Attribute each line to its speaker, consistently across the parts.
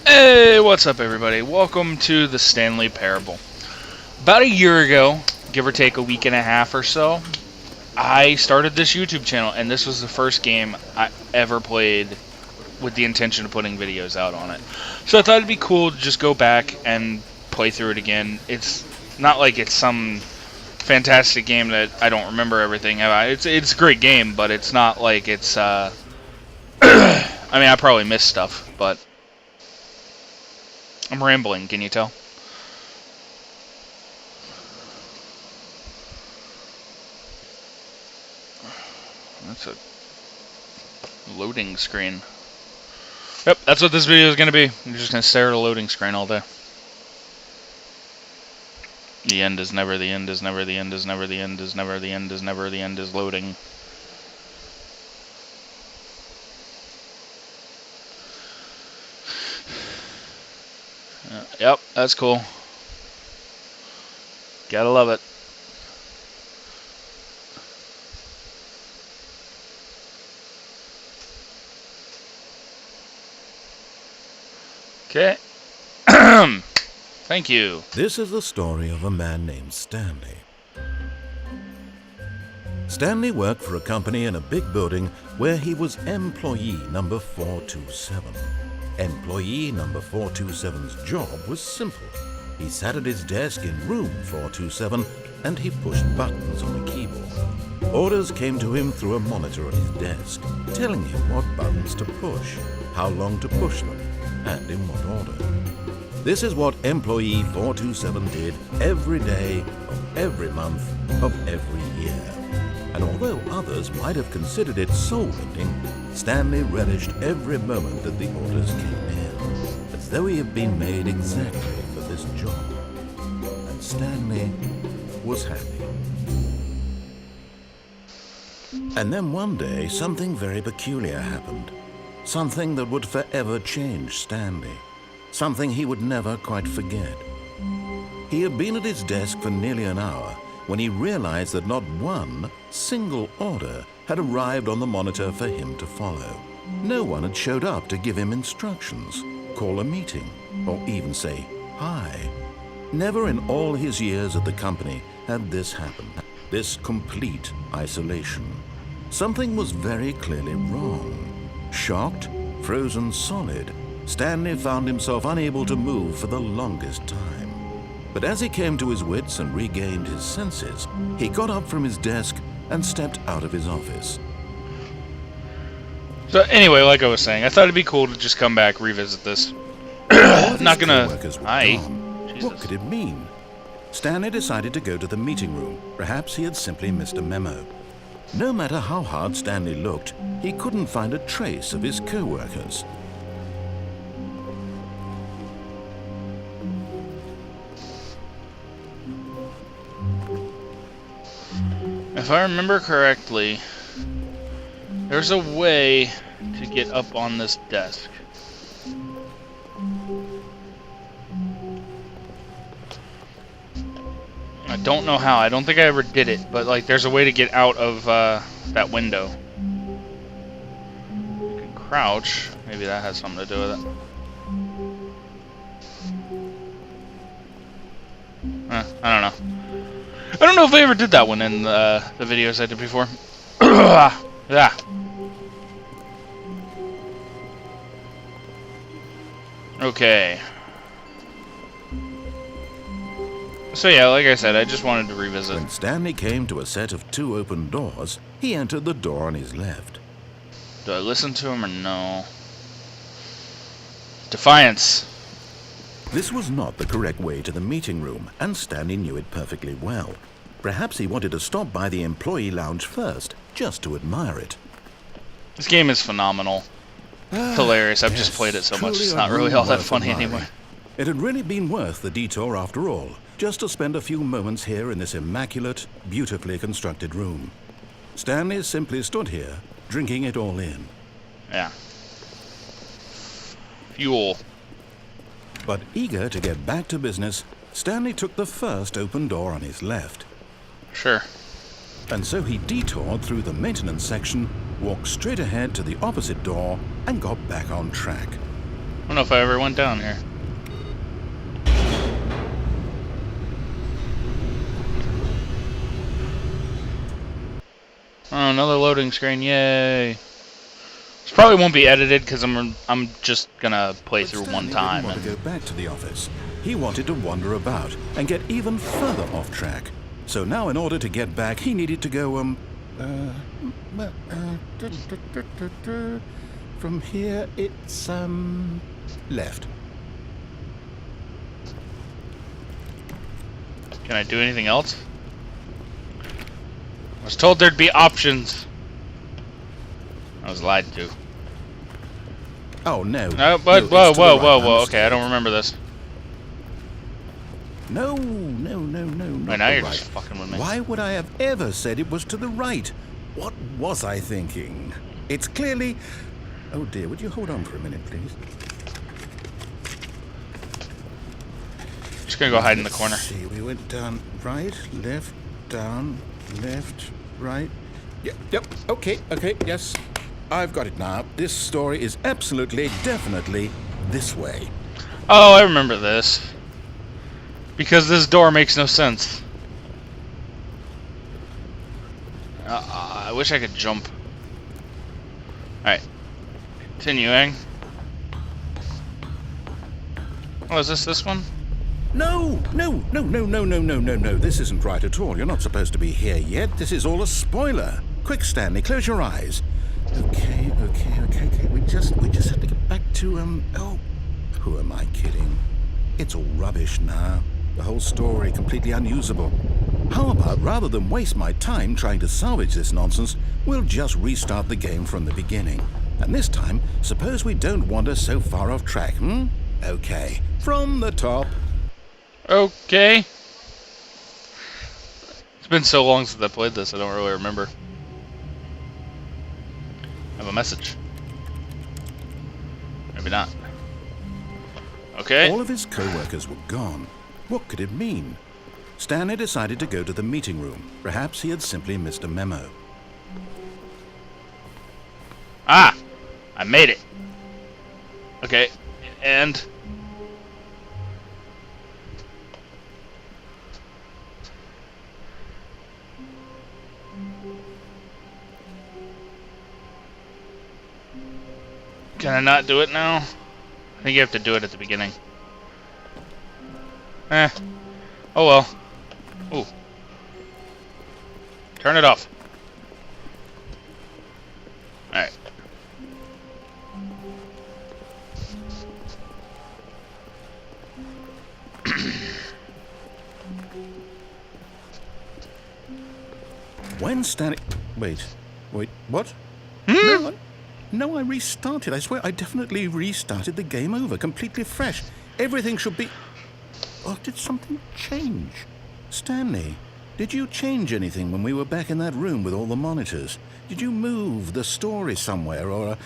Speaker 1: Hey, what's up everybody? Welcome to the Stanley Parable. About a year ago, give or take a week and a half or so, I started this YouTube channel, and this was the first game I ever played with the intention of putting videos out on it. So I thought it'd be cool to just go back and play through it again. It's not like it's some fantastic game that I don't remember everything about. It's a great game, but it's not like it's I mean, I probably missed stuff, but I'm rambling, can you tell? That's a loading screen. Yep, that's what this video is going to be. You're just going to stare at a loading screen all day. The end is never, the end is never, the end is never, the end is never, the end is never, the end is loading. Yep, that's cool. Gotta love it. Okay. Thank you.
Speaker 2: This is the story of a man named Stanley. Stanley worked for a company in a big building where he was employee number 427. Employee number 427's job was simple. He sat at his desk in room 427 and he pushed buttons on a keyboard. Orders came to him through a monitor on his desk, telling him what buttons to push, how long to push them, and in what order. This is what employee 427 did every day of every month of every year. And although others might have considered it soul-bending, Stanley relished every moment that the orders came in, as though he had been made exactly for this job. And Stanley was happy. And then one day, something very peculiar happened. Something that would forever change Stanley. Something he would never quite forget. He had been at his desk for nearly an hour when he realized that not one single order had arrived on the monitor for him to follow. No one had showed up to give him instructions, call a meeting, or even say hi. Never in all his years at the company had this happened, this complete isolation. Something was very clearly wrong. Shocked, frozen solid, Stanley found himself unable to move for the longest time. But as he came to his wits and regained his senses, he got up from his desk and stepped out of his office.
Speaker 1: So anyway, like I was saying, I thought it'd be cool to just come back, revisit this. Not gonna... Hi.
Speaker 2: What could it mean? Stanley decided to go to the meeting room. Perhaps he had simply missed a memo. No matter how hard Stanley looked, he couldn't find a trace of his co-workers.
Speaker 1: If I remember correctly, there's a way to get up on this desk. I don't know how. I don't think I ever did it, but like there's a way to get out of that window. You can crouch. Maybe that has something to do with it. I don't know. I don't know if I ever did that one in the videos I did before. Yeah. Okay. So yeah, like I said, I just wanted to revisit.
Speaker 2: When Stanley came to a set of 2 open doors, he entered the door on his left.
Speaker 1: Do I listen to him or no? Defiance.
Speaker 2: This was not the correct way to the meeting room, and Stanley knew it perfectly well. Perhaps he wanted to stop by the employee lounge first, just to admire it.
Speaker 1: This game is phenomenal. It's hilarious. I've just played it so much, it's not really all that funny anymore.
Speaker 2: It had really been worth the detour after all, just to spend a few moments here in this immaculate, beautifully constructed room. Stanley simply stood here, drinking it all in.
Speaker 1: Yeah. Fuel.
Speaker 2: But eager to get back to business, Stanley took the first open door on his left.
Speaker 1: Sure.
Speaker 2: And so he detoured through the maintenance section, walked straight ahead to the opposite door, and got back on track.
Speaker 1: I don't know if I ever went down here. Oh, another loading screen! Yay! This probably won't be edited because I'm just gonna play
Speaker 2: But
Speaker 1: through
Speaker 2: Stanley
Speaker 1: one time.
Speaker 2: didn't want to go back to the office. He wanted to wander about and get even further off track. So now, in order to get back, he needed to go from here it's left.
Speaker 1: Can I do anything else? I was told there'd be options. I was lied to.
Speaker 2: Oh no!
Speaker 1: No, but
Speaker 2: No,
Speaker 1: whoa,
Speaker 2: it's to the
Speaker 1: whoa,
Speaker 2: right,
Speaker 1: whoa,
Speaker 2: my
Speaker 1: whoa.
Speaker 2: mistake.
Speaker 1: Okay, I don't remember this.
Speaker 2: No, not
Speaker 1: Right now
Speaker 2: the
Speaker 1: you're
Speaker 2: right.
Speaker 1: just fucking with me.
Speaker 2: Why would I have ever said it was to the right? What was I thinking? It's clearly... Oh dear, would you hold on for a minute, please?
Speaker 1: Just gonna go hide in the corner.
Speaker 2: Let's see, we went down, right, left, down, left, right. Yep, okay, yes. I've got it now. This story is absolutely, definitely this way.
Speaker 1: Oh, I remember this. Because this door makes no sense. I wish I could jump. Alright. Continuing. Oh, is this one?
Speaker 2: No. This isn't right at all. You're not supposed to be here yet. This is all a spoiler. Quick, Stanley, close your eyes. Okay. We just have to get back to, oh, who am I kidding? It's all rubbish now. The whole story completely unusable. How about, rather than waste my time trying to salvage this nonsense, we'll just restart the game from the beginning. And this time, suppose we don't wander so far off track, Okay, from the top.
Speaker 1: Okay. It's been so long since I played this, I don't really remember. I have a message. Maybe not. Okay.
Speaker 2: All of his co-workers were gone. What could it mean? Stanley decided to go to the meeting room. Perhaps he had simply missed a memo.
Speaker 1: Ah! I made it. Okay. And... Can I not do it now? I think you have to do it at the beginning. Oh well. Ooh. Turn it off. Alright.
Speaker 2: When Stanley... Wait, what? No, I restarted. I swear I definitely restarted the game over, completely fresh. Everything should be... Or did something change? Stanley, did you change anything when we were back in that room with all the monitors? Did you move the story somewhere, or...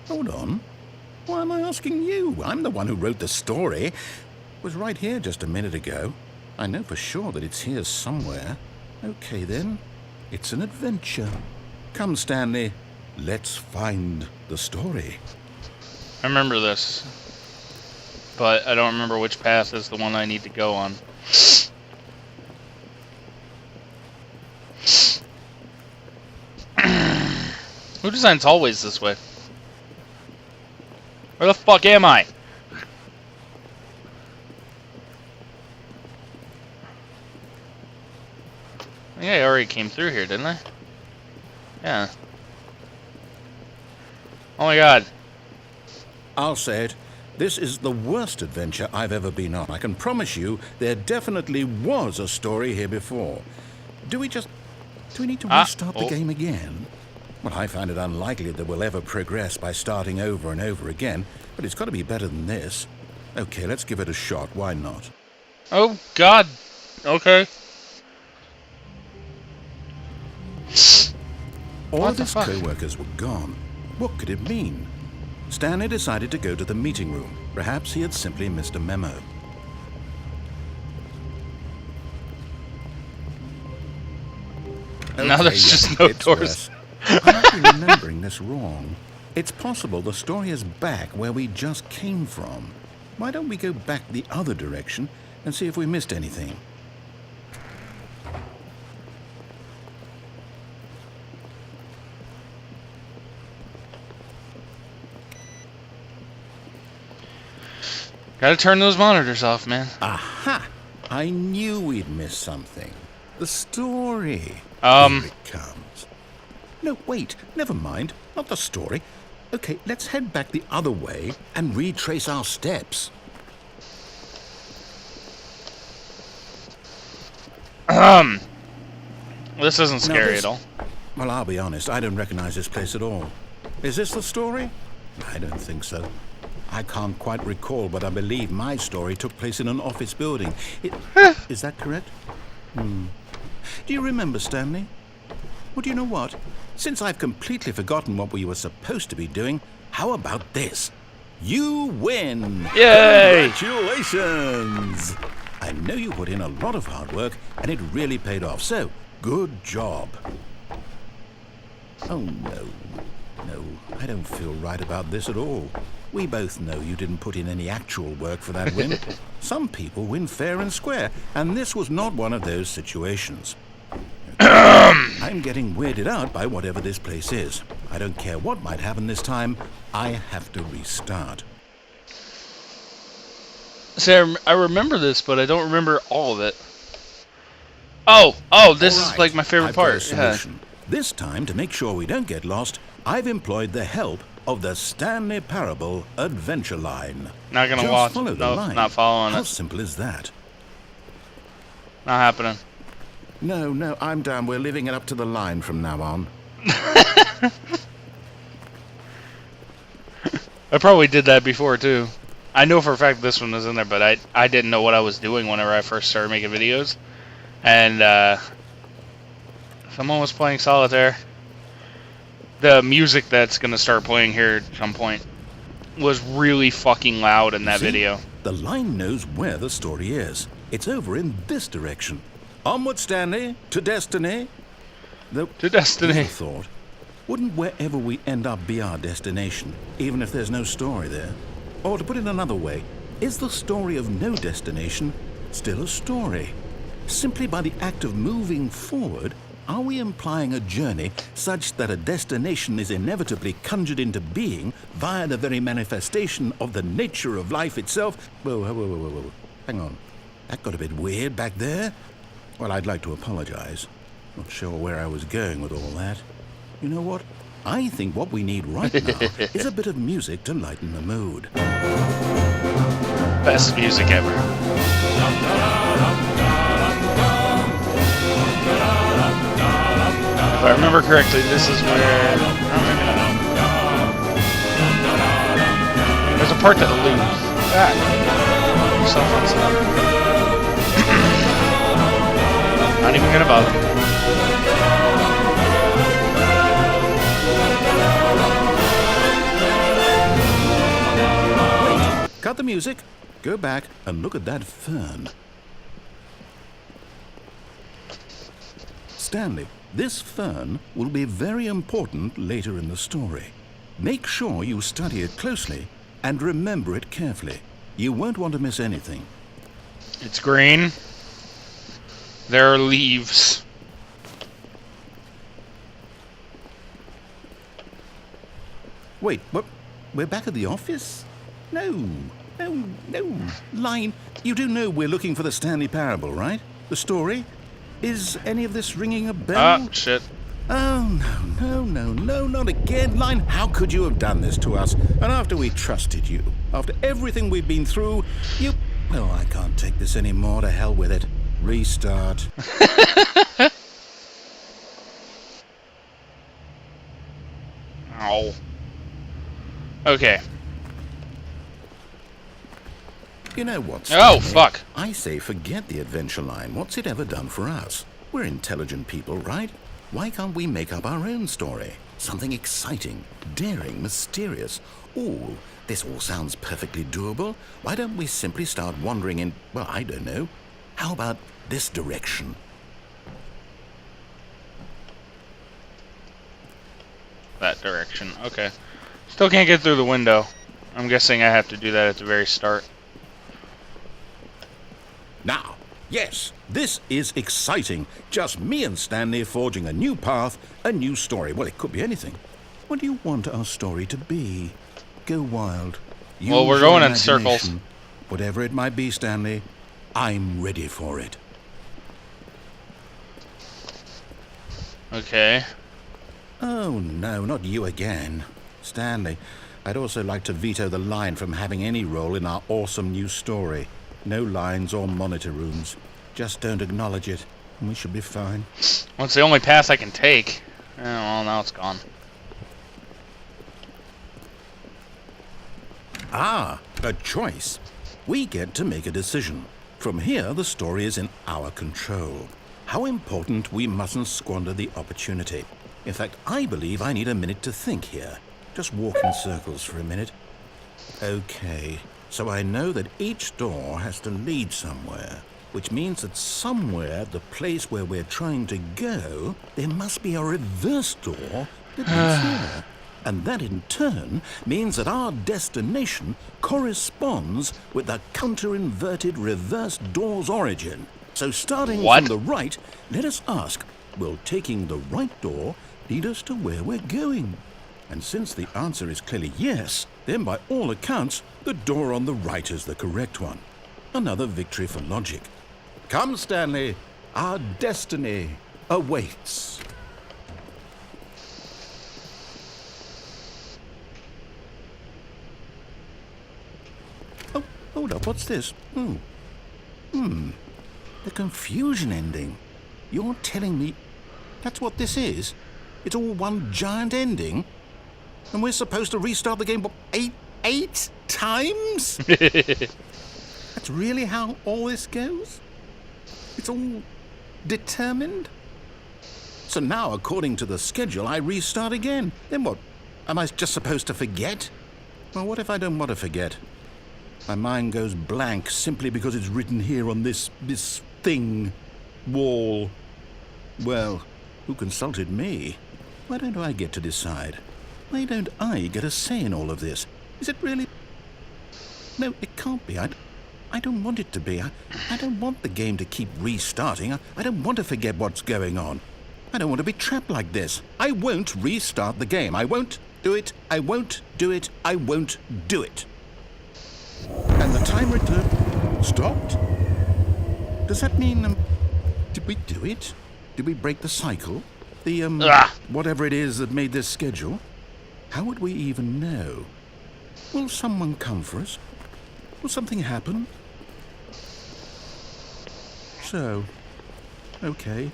Speaker 2: Hold on. Why am I asking you? I'm the one who wrote the story. It was right here just a minute ago. I know for sure that it's here somewhere. Okay, then. It's an adventure. Come, Stanley. Let's find the story.
Speaker 1: I remember this. But I don't remember which path is the one I need to go on. Who designs hallways this way? Where the fuck am I? I think I already came through here, didn't I? Yeah. Oh my god.
Speaker 2: I'll say it. This is the worst adventure I've ever been on. I can promise you there definitely was a story here before. Do we need to restart the game again? Well, I find it unlikely that we'll ever progress by starting over and over again, but it's got to be better than this. Okay, let's give it a shot. Why not?
Speaker 1: Oh god. Okay.
Speaker 2: All
Speaker 1: What
Speaker 2: of
Speaker 1: the
Speaker 2: his
Speaker 1: fuck?
Speaker 2: co-workers were gone. What could it mean? Stanley decided to go to the meeting room. Perhaps he had simply missed a memo.
Speaker 1: Now there's just no
Speaker 2: it's
Speaker 1: doors.
Speaker 2: worse. I might be remembering this wrong. It's possible the story is back where we just came from. Why don't we go back the other direction and see if we missed anything?
Speaker 1: Gotta turn those monitors off, man.
Speaker 2: Aha! I knew we'd miss something. The story. Here it comes. No, wait. Never mind. Not the story. Okay, let's head back the other way and retrace our steps.
Speaker 1: This isn't scary at all.
Speaker 2: Well, I'll be honest. I don't recognize this place at all. Is this the story? I don't think so. I can't quite recall, but I believe my story took place in an office building. Is that correct? Do you remember, Stanley? Well, do you know what? Since I've completely forgotten what we were supposed to be doing, how about this? You win!
Speaker 1: Yay!
Speaker 2: Congratulations! I know you put in a lot of hard work, and it really paid off, so good job. Oh, no. No, I don't feel right about this at all. We both know you didn't put in any actual work for that win. Some people win fair and square, and this was not one of those situations. I'm getting weirded out by whatever this place is. I don't care what might happen this time. I have to restart.
Speaker 1: See, I remember this, but I don't remember all of it. This is like my favorite part. Yeah.
Speaker 2: This time, to make sure we don't get lost, I've employed the help of the Stanley Parable Adventure Line.
Speaker 1: Not gonna
Speaker 2: Just
Speaker 1: watch.
Speaker 2: follow the line.
Speaker 1: Not following
Speaker 2: How
Speaker 1: it.
Speaker 2: simple is that?
Speaker 1: Not happening.
Speaker 2: No, I'm down. We're leaving it up to the line from now on.
Speaker 1: I probably did that before too. I know for a fact this one was in there, but I didn't know what I was doing whenever I first started making videos. And someone was playing solitaire. The music that's gonna start playing here at some point was really fucking loud in that video.
Speaker 2: The line knows where the story is. It's over in this direction. Onward, Stanley, to destiny.
Speaker 1: To destiny.
Speaker 2: Here's a thought. Wouldn't wherever we end up be our destination, even if there's no story there? Or to put it another way, is the story of no destination still a story? Simply by the act of moving forward, are we implying a journey such that a destination is inevitably conjured into being via the very manifestation of the nature of life itself? Whoa. Hang on. That got a bit weird back there. Well, I'd like to apologize. Not sure where I was going with all that. You know what? I think what we need right now is a bit of music to lighten the mood.
Speaker 1: Best music ever. If I remember correctly, this is where... There's a part that loops. Yourself on stuff. Not even gonna bother.
Speaker 2: Cut the music, go back and look at that fern. Stanley, this fern will be very important later in the story. Make sure you study it closely and remember it carefully. You won't want to miss anything.
Speaker 1: It's green. There are leaves.
Speaker 2: Wait, what? We're back at the office? No. Line, you do know we're looking for the Stanley Parable, right? The story? Is any of this ringing a bell?
Speaker 1: Shit.
Speaker 2: Oh, no, not again. Line, how could you have done this to us? And after we trusted you, after everything we've been through, you... Oh, I can't take this anymore. To hell with it. Restart.
Speaker 1: Ow. Okay.
Speaker 2: You know what,
Speaker 1: Oh,
Speaker 2: Stanley?
Speaker 1: fuck.
Speaker 2: I say forget the adventure line. What's it ever done for us? We're intelligent people, right? Why can't we make up our own story? Something exciting, daring, mysterious. Ooh, this all sounds perfectly doable. Why don't we simply start wandering in, well, I don't know. How about this direction?
Speaker 1: That direction. Okay. Still can't get through the window. I'm guessing I have to do that at the very start.
Speaker 2: Now, yes, this is exciting. Just me and Stanley forging a new path, a new story. Well, it could be anything. What do you want our story to be? Go wild.
Speaker 1: Well, we're
Speaker 2: Use
Speaker 1: going
Speaker 2: your
Speaker 1: in circles.
Speaker 2: imagination. Whatever it might be, Stanley, I'm ready for it.
Speaker 1: Okay.
Speaker 2: Oh, no, not you again. Stanley, I'd also like to veto the line from having any role in our awesome new story. No lines or monitor rooms. Just don't acknowledge it, and we should be fine.
Speaker 1: Well, it's the only path I can take. Oh, well, now it's gone.
Speaker 2: Ah, a choice. We get to make a decision. From here, the story is in our control. How important, we mustn't squander the opportunity. In fact, I believe I need a minute to think here. Just walk in circles for a minute. Okay, so I know that each door has to lead somewhere, which means that somewhere, the place where we're trying to go, there must be a reverse door that leads here. And that in turn means that our destination corresponds with the counter-inverted reverse door's origin. So starting
Speaker 1: What?
Speaker 2: from the right, let us ask, will taking the right door lead us to where we're going? And since the answer is clearly yes, then by all accounts, the door on the right is the correct one. Another victory for logic. Come, Stanley, our destiny awaits. Oh, hold up, what's this? The confusion ending. You're telling me that's what this is? It's all one giant ending? And we're supposed to restart the game, what, eight times? That's really how all this goes? It's all determined? So now, according to the schedule, I restart again. Then what? Am I just supposed to forget? Well, what if I don't want to forget? My mind goes blank simply because it's written here on this thing, wall. Well, who consulted me? Why don't I get to decide? Why don't I get a say in all of this? Is it really? No, it can't be. I don't want it to be. I don't want the game to keep restarting. I don't want to forget what's going on. I don't want to be trapped like this. I won't restart the game. I won't do it. I won't do it. I won't do it. And the timer stopped? Does that mean, did we do it? Did we break the cycle? The, whatever it is that made this schedule? How would we even know? Will someone come for us? Will something happen? So, okay.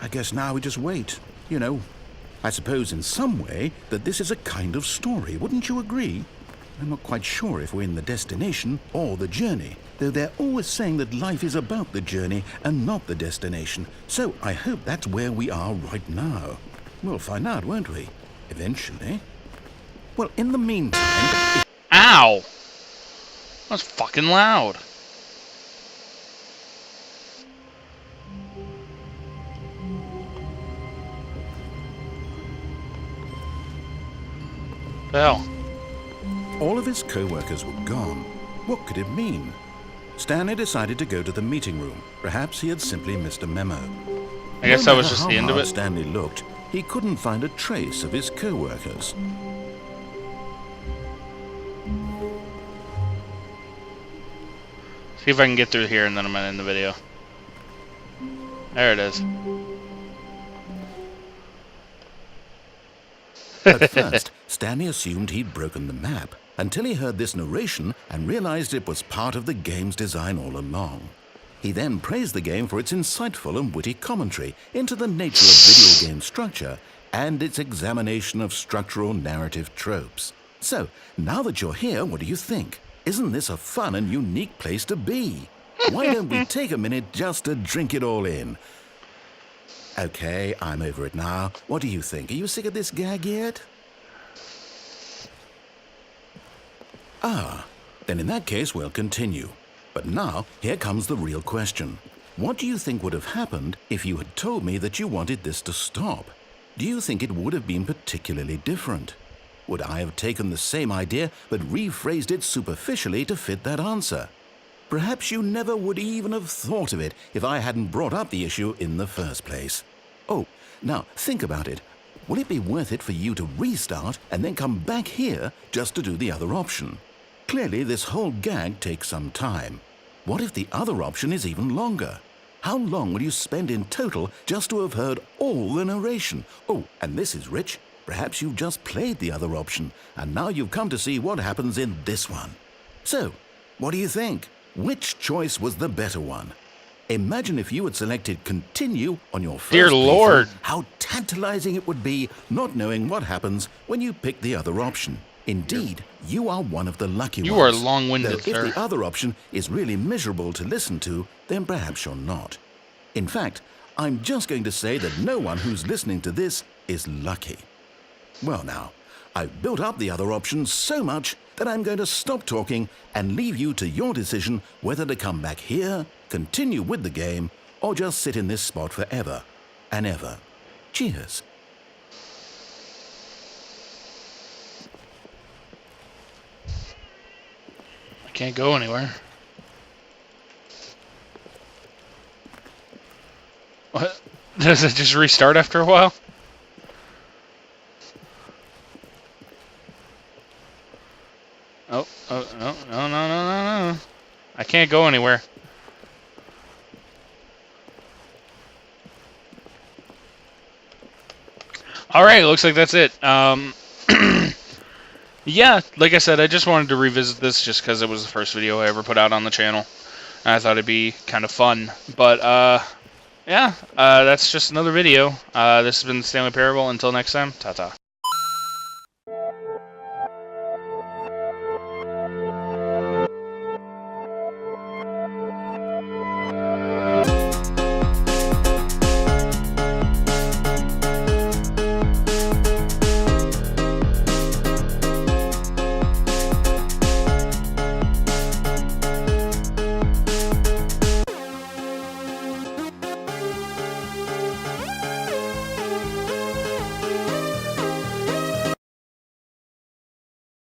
Speaker 2: I guess now we just wait, you know. I suppose in some way that this is a kind of story, wouldn't you agree? I'm not quite sure if we're in the destination or the journey, though they're always saying that life is about the journey and not the destination. So I hope that's where we are right now. We'll find out, won't we? Eventually. Well, in the meantime...
Speaker 1: Ow! That was fucking loud. The hell?
Speaker 2: All of his co-workers were gone. What could it mean? Stanley decided to go to the meeting room. Perhaps he had simply missed a memo.
Speaker 1: I guess that was just the end of it.
Speaker 2: Stanley looked, he couldn't find a trace of his co-workers.
Speaker 1: See if I can get through here and then I'm gonna end the video. There it is.
Speaker 2: At first, Stanley assumed he'd broken the map until he heard this narration and realized it was part of the game's design all along. He then praised the game for its insightful and witty commentary into the nature of video game structure and its examination of structural narrative tropes. So, now that you're here, what do you think? Isn't this a fun and unique place to be? Why don't we take a minute just to drink it all in? Okay, I'm over it now. What do you think? Are you sick of this gag yet? Ah, then in that case we'll continue. But now, here comes the real question. What do you think would have happened if you had told me that you wanted this to stop? Do you think it would have been particularly different? Would I have taken the same idea but rephrased it superficially to fit that answer? Perhaps you never would even have thought of it if I hadn't brought up the issue in the first place. Oh, now think about it. Will it be worth it for you to restart and then come back here just to do the other option? Clearly, this whole gag takes some time. What if the other option is even longer? How long will you spend in total just to have heard all the narration? Oh, and this is rich. Perhaps you've just played the other option, and now you've come to see what happens in this one. So, what do you think? Which choice was the better one? Imagine if you had selected continue on your first
Speaker 1: Dear
Speaker 2: playthrough,
Speaker 1: Lord.
Speaker 2: how tantalizing it would be not knowing what happens when you pick the other option. Indeed, you are one of the lucky
Speaker 1: You
Speaker 2: ones.
Speaker 1: are long-winded,
Speaker 2: Though if
Speaker 1: sir.
Speaker 2: the other option is really miserable to listen to, then perhaps you're not. In fact, I'm just going to say that no one who's listening to this is lucky. Well now, I've built up the other option so much that I'm going to stop talking and leave you to your decision whether to come back here, continue with the game, or just sit in this spot forever and ever. Cheers.
Speaker 1: I can't go anywhere. What? Does it just restart after a while? Oh, no. I can't go anywhere. Alright, looks like that's it. Yeah, like I said, I just wanted to revisit this just because it was the first video I ever put out on the channel. And I thought it'd be kind of fun. But, yeah, that's just another video. This has been the Stanley Parable. Until next time, ta-ta.